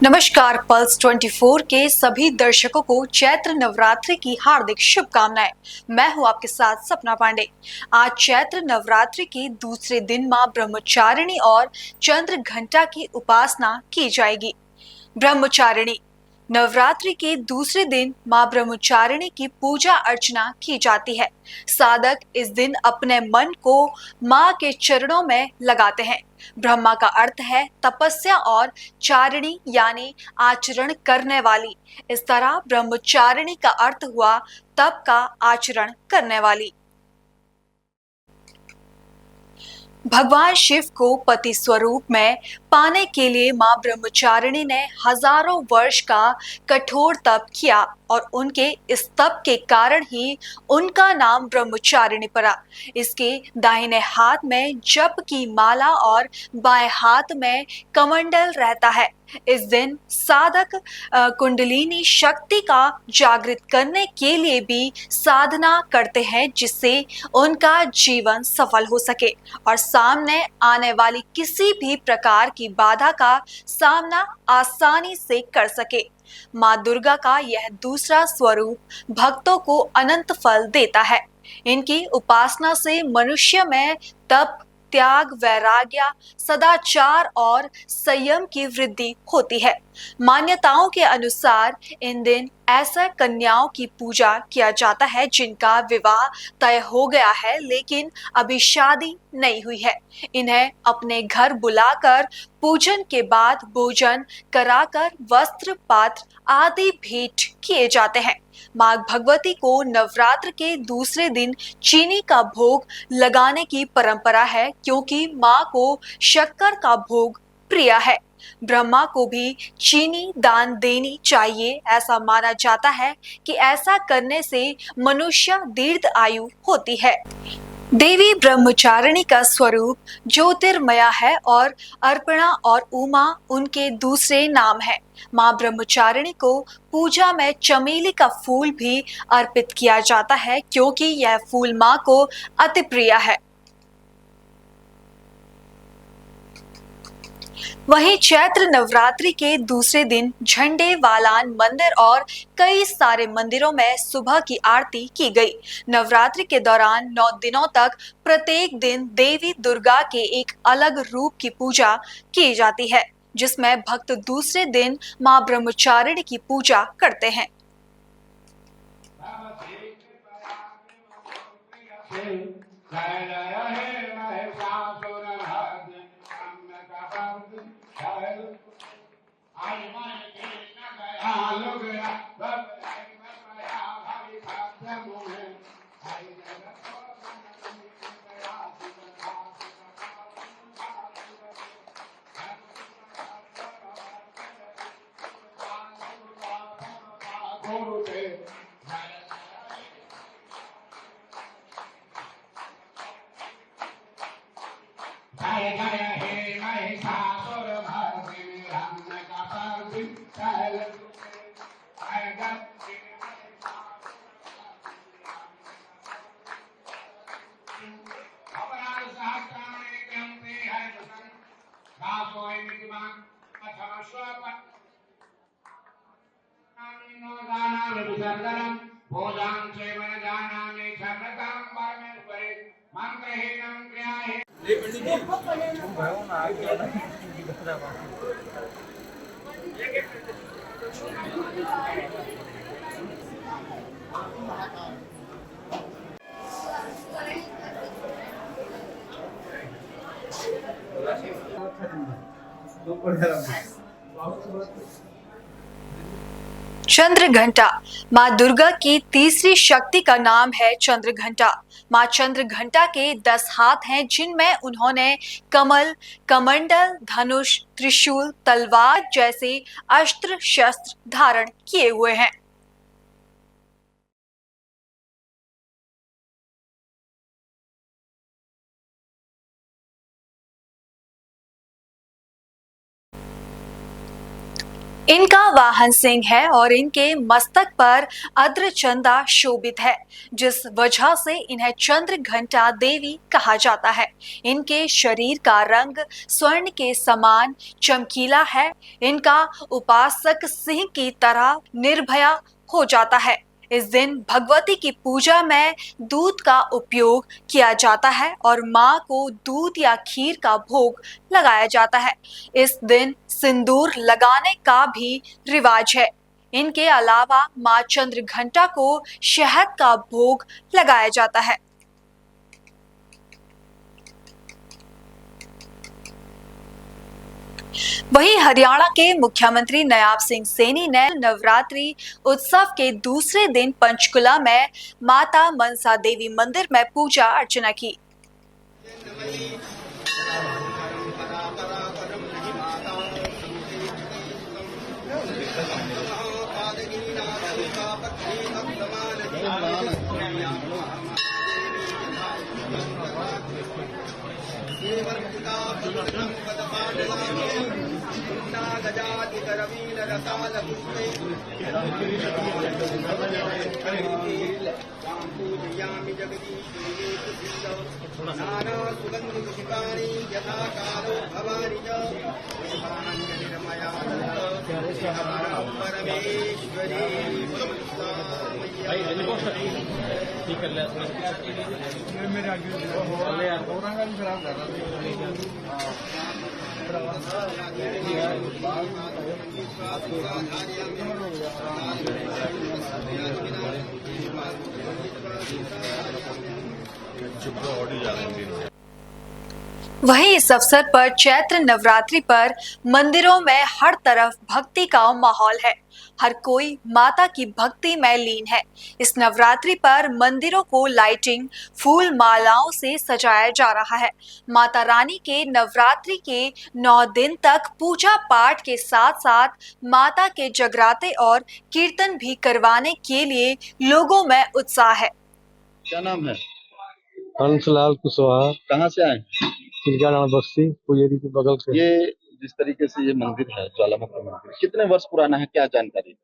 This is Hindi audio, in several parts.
नमस्कार। पल्स 24 के सभी दर्शकों को चैत्र नवरात्रि की हार्दिक शुभकामनाएं। मैं हूं आपके साथ सपना पांडे। आज चैत्र नवरात्रि के दूसरे दिन मां ब्रह्मचारिणी और चंद्र घंटा की उपासना की जाएगी। ब्रह्मचारिणी नवरात्रि के दूसरे दिन मां ब्रह्मचारिणी की पूजा अर्चना की जाती है। साधक इस दिन अपने मन को मां के चरणों में लगाते हैं। ब्रह्मा का अर्थ है तपस्या और चारिणी यानी आचरण करने वाली। इस तरह ब्रह्मचारिणी का अर्थ हुआ तप का आचरण करने वाली। भगवान शिव को पति स्वरूप में पाने के लिए मां ब्रह्मचारिणी ने हजारों वर्ष का कठोर तप किया और उनके इस तप के कारण ही उनका नाम ब्रह्मचारिणी पड़ा। इसके दाहिने हाथ में जप की माला और बाएं हाथ में कमंडल रहता है। इस दिन साधक कुंडलिनी शक्ति का जागृत करने के लिए भी साधना करते हैं, जिससे उनका जीवन सफल हो सके और सामने आने वाली किसी भी प्रकार की बाधा का सामना आसानी से कर सके। मां दुर्गा का यह दूसरा स्वरूप भक्तों को अनंत फल देता है। इनकी उपासना से मनुष्य में तप, त्याग, वैराग्य, सदाचार और संयम की वृद्धि होती है। मान्यताओं के अनुसार इन दिन ऐसा कन्याओं की पूजा किया जाता है जिनका विवाह तय हो गया है लेकिन अभी शादी नहीं हुई है। इन्हें अपने घर बुलाकर पूजन के बाद भोजन कराकर वस्त्र, पात्र आदि भेंट किए जाते हैं। मां भगवती को नवरात्र के दूसरे दिन चीनी का भोग लगाने की परंपरा है, क्योंकि मां को शक्कर का भोग प्रिय है। ब्रह्मा को भी चीनी दान देनी चाहिए। ऐसा माना जाता है कि ऐसा करने से मनुष्य दीर्घ आयु होती है। देवी ब्रह्मचारिणी का स्वरूप ज्योतिर्मया है और अर्पणा और उमा उनके दूसरे नाम है। मां ब्रह्मचारिणी को पूजा में चमेली का फूल भी अर्पित किया जाता है, क्योंकि यह फूल मां को अति प्रिय है। वहीं चैत्र नवरात्रि के दूसरे दिन झंडे वालान मंदिर और कई सारे मंदिरों में सुबह की आरती की गई। नवरात्रि के दौरान 9 दिनों तक प्रत्येक दिन देवी दुर्गा के एक अलग रूप की पूजा की जाती है, जिसमें भक्त दूसरे दिन मां ब्रह्मचारिणी की पूजा करते हैं। चंद्र घंटा मां दुर्गा की तीसरी शक्ति का नाम है चंद्र घंटा। मां चंद्र घंटा के 10 हाथ हैं, जिनमें उन्होंने कमल, कमंडल, धनुष, त्रिशूल, तलवार जैसे अस्त्र शस्त्र धारण किए हुए हैं। इनका वाहन सिंह है और इनके मस्तक पर अद्रचंदा शोभित है, जिस वजह से इन्हें चंद्र घंटा देवी कहा जाता है। इनके शरीर का रंग स्वर्ण के समान चमकीला है। इनका उपासक सिंह की तरह निर्भया हो जाता है। इस दिन भगवती की पूजा में दूध का उपयोग किया जाता है और माँ को दूध या खीर का भोग लगाया जाता है। इस दिन सिंदूर लगाने का भी रिवाज है। इनके अलावा माँ चंद्र घंटा को शहद का भोग लगाया जाता है। वहीं हरियाणा के मुख्यमंत्री नयाब सिंह सैनी ने नवरात्रि उत्सव के दूसरे दिन पंचकुला में माता मनसा देवी मंदिर में पूजा अर्चना की। वहीं इस अवसर पर चैत्र नवरात्रि पर मंदिरों में हर तरफ भक्ति का माहौल है। हर कोई माता की भक्ति में लीन है। इस नवरात्रि पर मंदिरों को लाइटिंग, फूल मालाओं से सजाया जा रहा है। माता रानी के नवरात्रि के 9 दिन तक पूजा पाठ के साथ साथ माता के जगराते और कीर्तन भी करवाने के लिए लोगों में उत्साह है। क्या नाम है? हंसलाल कुशवाहा। कहाँ से आए? चिड़ियाघर बस्ती पुजेरी के बगल से। ये जिस तरीके से ये मंदिर है, ज्वालामुखी मंदिर, कितने वर्ष पुराना है, क्या जानकारी?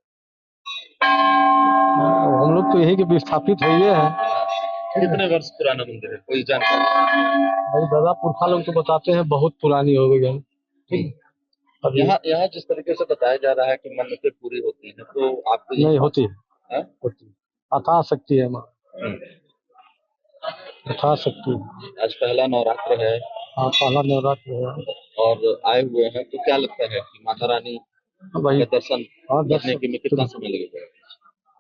हम लोग तो यही के विस्थापित हुए हैं। कितने वर्ष पुराना मंदिर है, कोई जानकारी? भाई दादा पुरखा लोग तो बताते हैं बहुत पुरानी हो गई है। अब यहाँ जिस तरीके से बताया जा रहा है कि मन्नतें पूरी होती हैं, तो आपको नहीं होती है? होती अथा शक्ति है माँ, अथा शक्ति। आज पहला नवरात्र है। हाँ, पहला नवरात्र है और आए हुए हैं, तो क्या लगता है कि माता रानी भाई के दर्शन करने के में कितना समय लगेगा?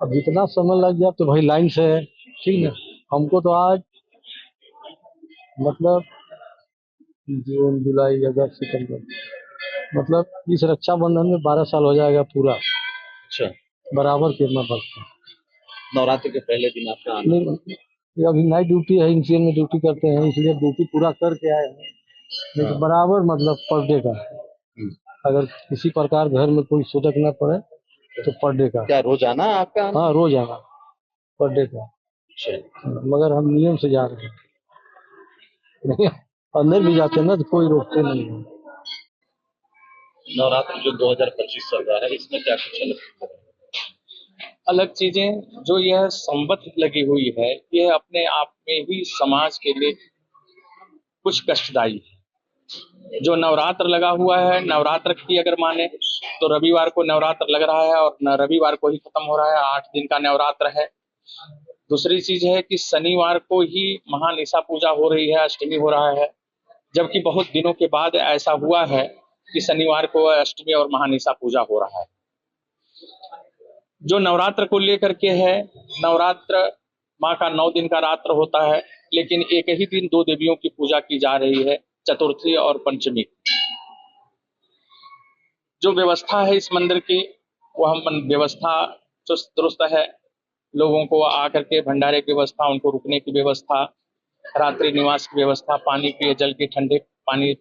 अब जितना समय लग गया तो भाई लाइन से है, ठीक है। हमको तो आज मतलब जून, जुलाई, अगस्त, सितंबर, मतलब इस रक्षाबंधन में 12 साल हो जाएगा पूरा। अच्छा, बराबर कितना बढ़ता है। नवरात्र के पहले दिन आपका आना? ये अभी नाइट ड्यूटी है, इंसियन में ड्यूटी करते हैं, इसलिए ड्यूटी पूरा करके आए हैं। लेकिन बराबर मतलब पर डे का, अगर किसी प्रकार घर में कोई सूतक न पड़े तो पर डे का। क्या रोजाना आपका? हाँ, रोज आना पर डे का। मगर हम नियम से जा रहे हैं। अंदर भी जाते हैं ना तो कोई रोकते नहीं है। नवरात्र जो 2025 चल रहा है, इसमें क्या कुछ अलग चीजें जो यह संबद्ध लगी हुई है, यह अपने आप में ही समाज के लिए कुछ कष्टदायी है। जो नवरात्र लगा हुआ है, नवरात्र की अगर माने तो रविवार को नवरात्र लग रहा है और न रविवार को ही खत्म हो रहा है, 8 दिन का नवरात्र है। दूसरी चीज है कि शनिवार को ही महानिशा पूजा हो रही है, अष्टमी हो रहा है, जबकि बहुत दिनों के बाद ऐसा हुआ है कि शनिवार को अष्टमी और महानिशा पूजा हो रहा है। जो नवरात्र को लेकर के है, नवरात्र माँ का 9 दिन का रात्र होता है, लेकिन एक ही दिन 2 देवियों की पूजा की जा रही है, चतुर्थी और पंचमी। जो व्यवस्था है इस मंदिर की, वह व्यवस्था चुस्त दुरुस्त है। लोगों को आकर के भंडारे की व्यवस्था, उनको रुकने की व्यवस्था, रात्रि निवास की व्यवस्था, पानी पिए जल की ठंडे पानी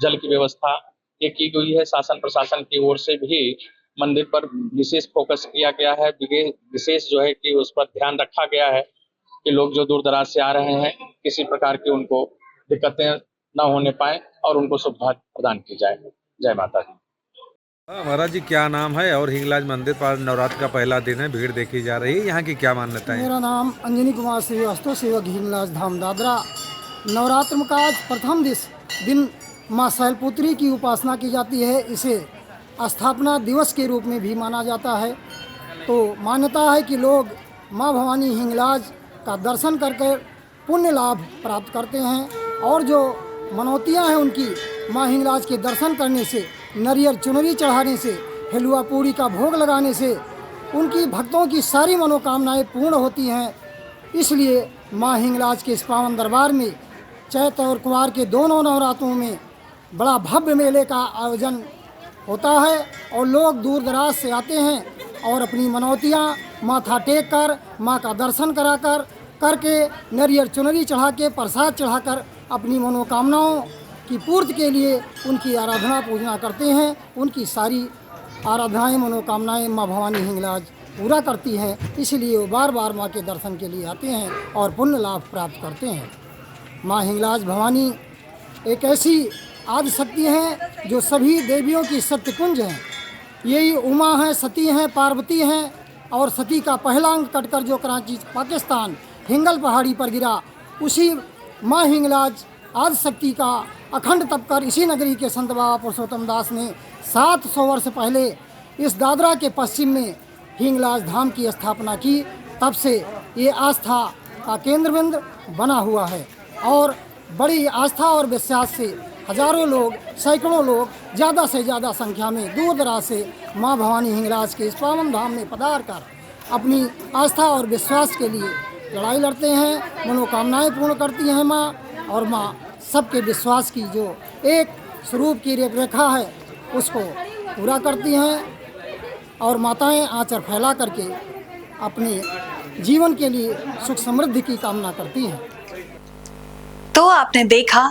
जल की व्यवस्था ये की गई है। शासन प्रशासन की ओर से भी मंदिर पर विशेष फोकस किया गया है, विशेष जो है कि उस पर ध्यान रखा गया है कि लोग जो दूर दराज से आ रहे हैं, किसी प्रकार की उनको दिक्कतें न होने पाए और उनको सुविधा प्रदान की जाए। जय माता दी। महाराज जी क्या नाम है और हिंगलाज मंदिर पर नवरात्र का पहला दिन है, भीड़ देखी जा रही है, यहाँ की क्या मान्यता है? मेरा नाम अंजनी कुमार श्रीवास्तव, सेवक हिंगलाज धाम दादरा। नवरात्र का आज प्रथम दिन माँ शैलपुत्री की उपासना की जाती है। इसे स्थापना दिवस के रूप में भी माना जाता है। तो मान्यता है कि लोग माँ भवानी हिंगलाज का दर्शन करके पुण्य लाभ प्राप्त करते हैं और जो मनौतियाँ हैं उनकी माँ हिंगलाज के दर्शन करने से, नारियल चुनरी चढ़ाने से, हलवा पूरी का भोग लगाने से उनकी भक्तों की सारी मनोकामनाएं पूर्ण होती हैं। इसलिए माँ हिंगलाज के इस पावन दरबार में चैत और कुवार के दोनों नवरात्रों में बड़ा भव्य मेले का आयोजन होता है और लोग दूर दराज से आते हैं और अपनी मनौतियाँ माथा टेक कर, माँ का दर्शन करके नारियल चुनरी चढ़ा के, प्रसाद चढ़ाकर अपनी मनोकामनाओं की पूर्ति के लिए उनकी आराधना पूजना करते हैं। उनकी सारी आराधनाएं, मनोकामनाएं माँ भवानी हिंगलाज पूरा करती हैं। इसलिए वो बार बार माँ के दर्शन के लिए आते हैं और पुण्य लाभ प्राप्त करते हैं। माँ हिंगलाज भवानी एक ऐसी आदि शक्ति हैं जो सभी देवियों की सत्य कुंज हैं। यही उमा हैं, सती हैं, पार्वती हैं और सती का पहला अंग कटकर जो कराची पाकिस्तान हिंगल पहाड़ी पर गिरा, उसी माँ हिंगलाज आदि शक्ति का अखंड तप कर इसी नगरी के संत बाबा पुरुषोत्तम दास ने 700 वर्ष पहले इस दादरा के पश्चिम में हिंगलाज धाम की स्थापना की। तब से ये आस्था का केंद्र बिंदु बना हुआ है और बड़ी आस्था और विश्वास से हजारों लोग, सैकड़ों लोग, ज़्यादा से ज़्यादा संख्या में दूर दराज से माँ भवानी हिंगलाज के इस पावन धाम में पधार कर अपनी आस्था और विश्वास के लिए लड़ाई लड़ते हैं, मनोकामनाएं पूर्ण करती हैं माँ। और माँ सबके विश्वास की जो एक स्वरूप की रेखा है उसको पूरा करती हैं और माताएं आंचल फैला करके अपने जीवन के लिए सुख समृद्धि की कामना करती हैं। तो आपने देखा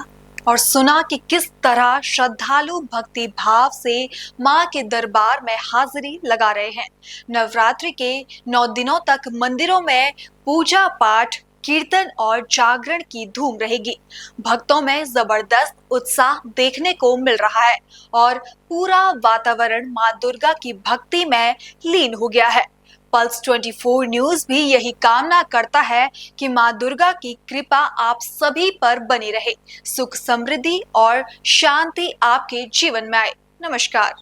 और सुना कि किस तरह श्रद्धालु भक्ति भाव से मां के दरबार में हाजिरी लगा रहे हैं। नवरात्रि के 9 दिनों तक मंदिरों में पूजा पाठ, कीर्तन और जागरण की धूम रहेगी। भक्तों में जबरदस्त उत्साह देखने को मिल रहा है और पूरा वातावरण मां दुर्गा की भक्ति में लीन हो गया है। पल्स 24 न्यूज भी यही कामना करता है कि मां दुर्गा की कृपा आप सभी पर बनी रहे, सुख समृद्धि और शांति आपके जीवन में आए। नमस्कार।